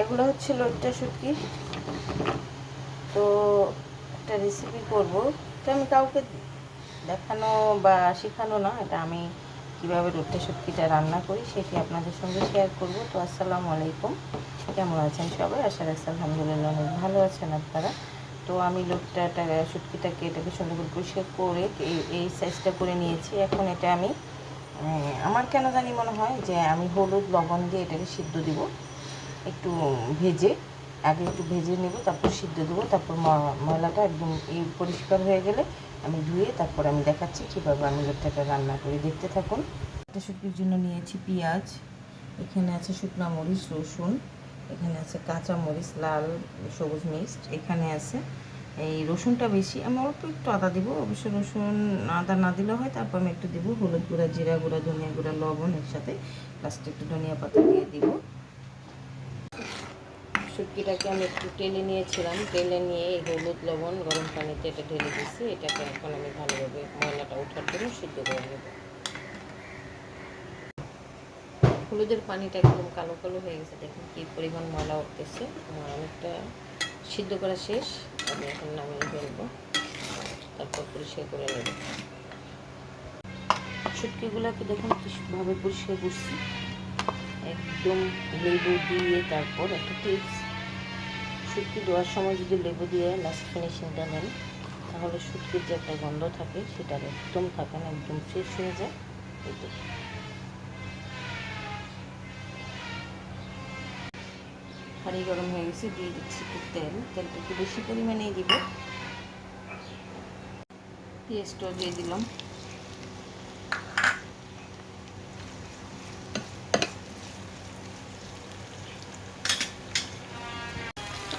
এগুলো হচ্ছে লইট্টা শুটকি। তো একটা রেসিপি করব, তো আমি কাউকে দেখানো বা শেখানো না, এটা আমি কীভাবে লইট্টা শুটকিটা রান্না করি সেটি আপনাদের সঙ্গে শেয়ার করব। তো আসসালামু আলাইকুম, কেমন আছেন সবাই? আশা রাখছি আলহামদুলিল্লাহ অনেক ভালো আছেন আপনারা। তো আমি লইট্টাটা শুটকিটাকে এটাকে সুন্দর করে পরিষ্কার করে এই সাইজটা করে নিয়েছি। এখন এটা আমি আমার কেন জানি মনে হয় যে আমি হলুদ লবণ দিয়ে এটাকে সিদ্ধ দিব, একটু ভেজে, আগে একটু ভেজে নেব, তারপর সিদ্ধ দেবো, তারপর ময়লাটা একদম এই পরিষ্কার হয়ে গেলে আমি ধুয়ে তারপর আমি দেখাচ্ছি কীভাবে আমি লইট্টাটা রান্না করি। দেখতে থাকুন। লইট্টা শুটকির জন্য নিয়েছি পেঁয়াজ, এখানে আছে শুকনো মরিচ, রসুন, এখানে আছে কাঁচা মরিচ, লাল সবুজ মিক্স, এখানে আছে এই রসুনটা বেশি, আমি অল্প একটু আদা দিব, অবশ্য রসুন আদা না দিলে হয়। তারপর আমি একটু দেবো হলুদ গুঁড়া, জিরা গুঁড়া, ধনিয়া গুঁড়া, লবণ, এর সাথে লাস্টে একটু ধনিয়া পাতা দিয়ে দিব। শুটকিটাকে আমি একটু টেলে নিয়েছিলাম, টেলে নিয়ে এই হলুদ লবণ গরম পানিতে এটা ঢেলে দিয়েছি। এটাকে এখন আমি ভালোভাবে ময়লাটা ওঠার জন্য সিদ্ধ করে নেব। হলুদের পানিটা একদম কালো কালো হয়ে গেছে, দেখুন কী পরিমাণ ময়লা উঠতেছে। আমার অনেকটা সিদ্ধ করা শেষ, আমি এখন নামিয়ে ফেলবো, তারপর পরিষ্কার করে নেব। শুটকিগুলোকে দেখুন কীভাবে পরিষ্কার করছি, একদম লেবু দিয়ে। তারপর একটা টিপস, শুটকি দেওয়ার সময় যদি লেবু দিয়ে লাস্ট ফিনিশিংটা নেন, তাহলে শুটকির যে একটা গন্ধ থাকে সেটা একদম থাকে না, একদম ফ্রেশ হয়ে যায়। এই হাঁড়ি গরম হয়ে গেছে, দিয়ে দিচ্ছি একটু তেলটা একটু বেশি পরিমাণেই দিব। পেঁয়াজটাও দিয়ে দিলাম।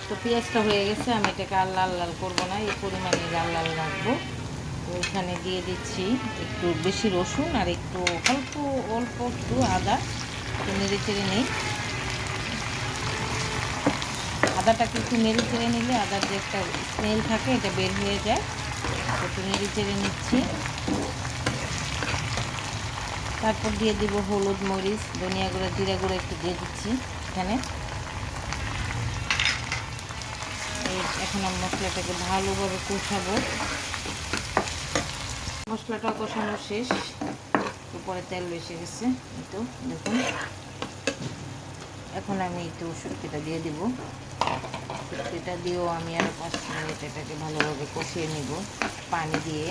তো পেঁয়াজটা হয়ে গেছে, আমি এটাকে আর লাল লাল করবো না, এই পরিমাণে লাল লাল রাখবো। তো এখানে দিয়ে দিচ্ছি একটু বেশি রসুন আর একটু অল্প অল্প একটু আদা, একটু নেড়ে চেড়ে নিই। আদাটাকে একটু নেড়ে চেড়ে নিলে আদার যে একটা স্মেল থাকে এটা বের হয়ে যায়। একটু নেড়ে চেড়ে নিচ্ছি। তারপর দিয়ে দিব হলুদ, মরিচ, ধনিয়া গুঁড়া, জিরা গুঁড়া একটু দিয়ে দিচ্ছি এখানে। এখন আমি মশলাটাকে ভালোভাবে কষাবো। মশলাটা কষানো শেষ, উপরে তেল বেশি গেছে, তো দেখুন। এখন আমি একটু শুটকিটা দিয়ে দিব। শুটকিটা দিয়েও আমি আরও 5 মিনিট এটাকে ভালোভাবে কষিয়ে নিব পানি দিয়ে।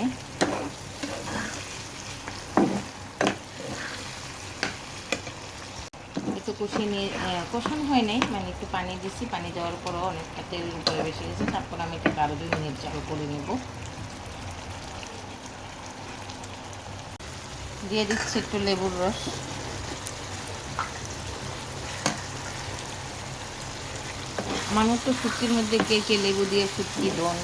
একটু কষিয়ে নিয়ে কষানো হয় নাই, মানে একটু পানি দিছি, পানি দেওয়ার পরও অনেকটা তেল উপরে বেশি গেছে। তারপর আমি এটাকে আরও 2 মিনিট চালু করে নেব। দিয়ে দিচ্ছি একটু লেবুর রস। আমার মতো শুটকির মধ্যে কে কে লেবু দিয়ে শুটকি দেন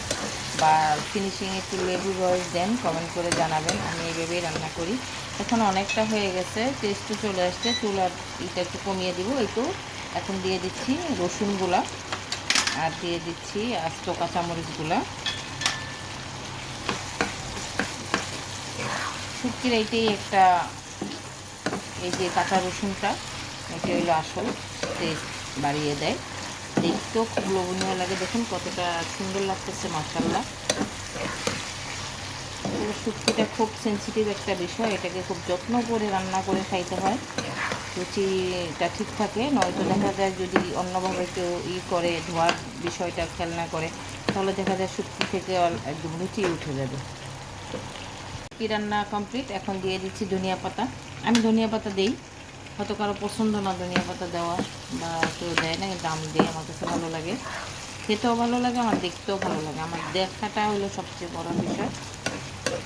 বা ফিনিশিংয়ে একটু লেবুর রস দেন, কমেন্ট করে জানাবেন। আমি এইভাবেই রান্না করি। এখন অনেকটা হয়ে গেছে, টেস্টও চলে আসছে, চুলার এটা একটু কমিয়ে দিব। একটু এখন দিয়ে দিচ্ছি রসুনগুলা, আর দিয়ে দিচ্ছি আস্ত কাঁচামরিচগুলা। শুটকির এইটাই একটা, এই যে কাঁচা রসুনটা, এটা হলো আসল টেস্ট বাড়িয়ে দেয়, দেখতেও খুব লোভনীয় লাগে। দেখুন কতটা সুন্দর লাগতেছে, মাশাআল্লাহ। শুটকিটা খুব সেন্সিটিভ একটা বিষয়, এটাকে খুব যত্ন করে রান্না করে খাইতে হয়, রুচিটা ঠিক থাকে। নয়তো দেখা যায় যদি অন্যভাবে কেউ করে, ধোয়ার বিষয়টা খেয়াল না করে, তাহলে দেখা যায় শুটকি থেকে একদম রুচি উঠে যাবে। শুটকি রান্না কমপ্লিট, এখন দিয়ে দিচ্ছি ধনিয়া পাতা। আমি ধনিয়া পাতা দিই, হয়তো কারো পছন্দ না ধনিয়া পাতা দেওয়া, বা কেউ দেয় না, কিন্তু আমি দিই, আমার কাছে ভালো লাগে, খেতেও ভালো লাগে, আমার দেখতেও ভালো লাগে। আমার দেখাটা হলো সবচেয়ে বড় বিষয়।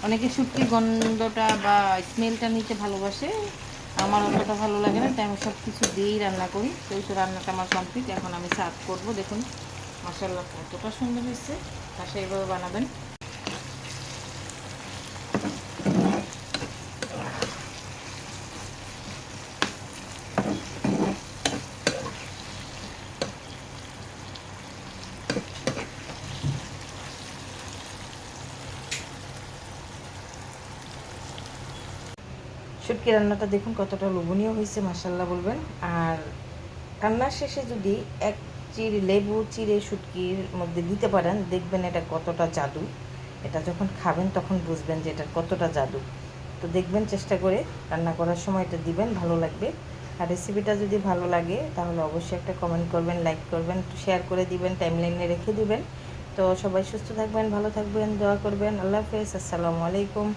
অনেকে শুটকির গন্ধটা বা স্মেলটা নিতে ভালোবাসে, আমার অতটা ভালো লাগে না, তাই আমি সব কিছু দিয়েই রান্না করি। তো এই রান্নাটা আমার কমপ্লিট, এখন আমি সার্ভ করবো। দেখুন মাশাআল্লাহ কতটা সুন্দর হয়েছে, বাসায় এইভাবে বানাবেন। শুটকি রান্নাটা দেখুন কতটা লোভনীয় হয়েছে, মাশাআল্লাহ বলবেন। আর রান্নার শেষে যদি এক লেবু চিড়ে শুটকির মধ্যে দিতে পারেন, দেখবেন এটা কতটা জাদু। এটা যখন খাবেন তখন বুঝবেন যে এটার কতটা জাদু। তো দেখবেন, চেষ্টা করে রান্না করার সময় এটা দিবেন, ভালো লাগবে। আর রেসিপিটা যদি ভালো লাগে তাহলে অবশ্যই একটা কমেন্ট করবেন, লাইক করবেন, শেয়ার করে দিবেন, টাইমলাইনে রেখে দিবেন। তো সবাই সুস্থ থাকবেন, ভালো থাকবেন, দোয়া করবেন। আল্লাহ হাফেজ, আসসালামু আলাইকুম।